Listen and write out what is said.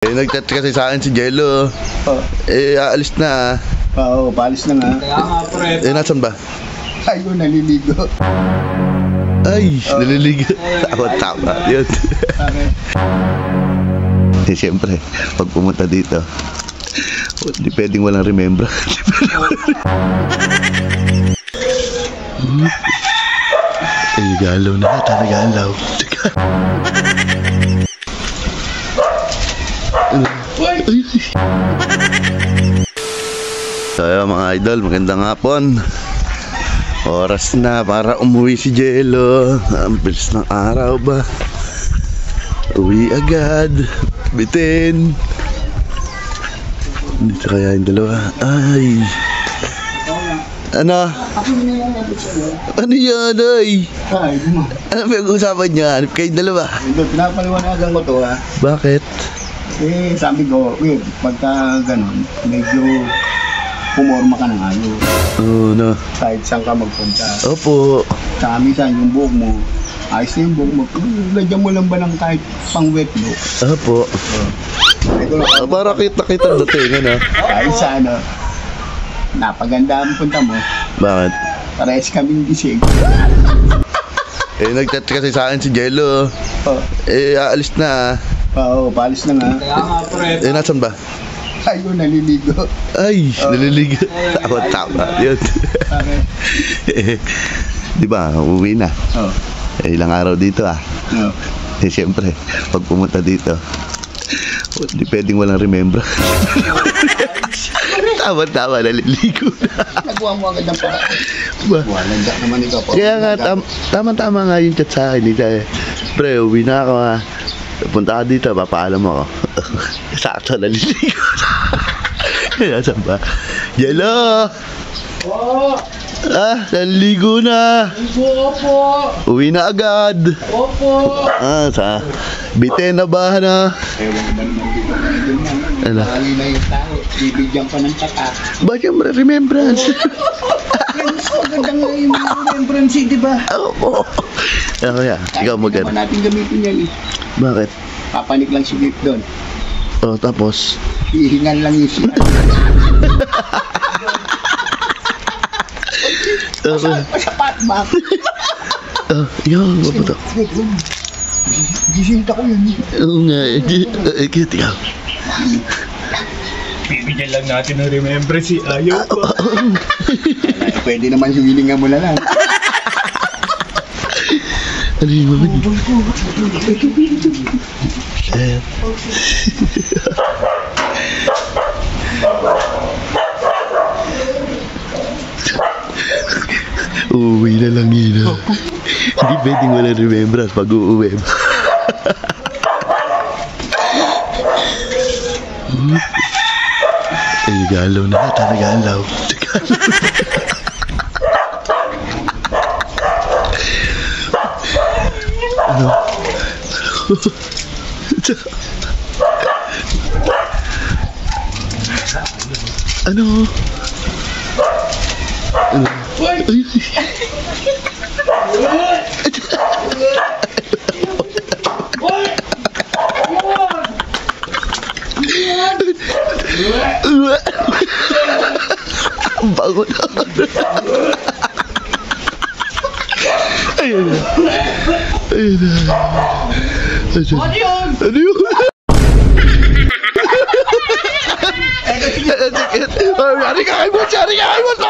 Nag-chat kasi sa akin si Jello. Aalis na. Oo, paalis na nga. Kaya nga, pre. Nasaan ba? Ayun, naliligo. Ay, naliligo. Tama. Yun. Siyempre, pag pumunta dito, hindi pwedeng walang remember. Galaw na, galaw. So yun, mga idol, magandang hapon. Oras na para umuwi si Jello. Ang bilis ng araw ba? Uwi agad. Bitin. Dito kaya yung dalawa. Ay. Ano? Ano yan, ay? Ay, mo. Ano pinag-uusapan niya? Hanip kayong dalawa. Pinapaliwanagan ko to, ha. Bakit? Sabi ko, wait, pagka ganun, medyo pumorma ka ng ayos. Oo, no. Kahit saan ka magpunta. Opo. Sa minsan, yung buhok mo, ayos na yung buhok mo. Lagyan mo lang ba ng kahit pang wet look? Opo. Para kita dating, ano? Kahit saan, napaganda ang punta mo. Bakit? Parehas kaming gising. Nag-chat kasi sa akin si Jello. Aalis na. Oo, paalis na nga. Kaya nga, pre. Nasaan ba? Ayun, naliligo. Ay, naliligo. Tama. Yun. Di ba, umuwi na. Oo. Ilang araw dito, Oo. Siyempre, pag pumunta dito, hindi pwedeng walang remember. Tama, naliligo na. Nagawa mo agad ng paraan. Walang naman ikaw po. Kaya nga, tama nga yung chat sa akin. Pre, uwi na ako, punta ka dito, papaalam ako. Sakto, naliligo na. Kaya saan ba? Jello! Oo! Naliligo na. Opo! Uwi na agad. Opo! Sa bitin na ba na? Ewan ko ba naman dito. Ano? Lali na yung tao. Bibigyan pa ng tatak. Bakit yung remembrance? Friends ko, ganda nga yung remembrance, di ba? Oo. Kaya, ikaw maganda. Hindi naman natin gamitin yan. Bakit? Papanik lang si Nick doon. Tapos? Hihingan lang yung siya. Masapat ba? Yun, mabuto. Gisinta ko yun. Oo nga, cute ikaw. Bibigyan lang natin ng remembrance si Ayaw ko. Pwede naman hiwilingan mo na lang. Ano yung mga niyo? Uuwi na lang yun. Hindi pwedeng wala remembrance pag uuwi. Galaw na, galaw. Ano? Ano? Ang bago na. Ayun na. Ano yun? Ano yun? Yari ka kay Butch! Yari ka kay Butch!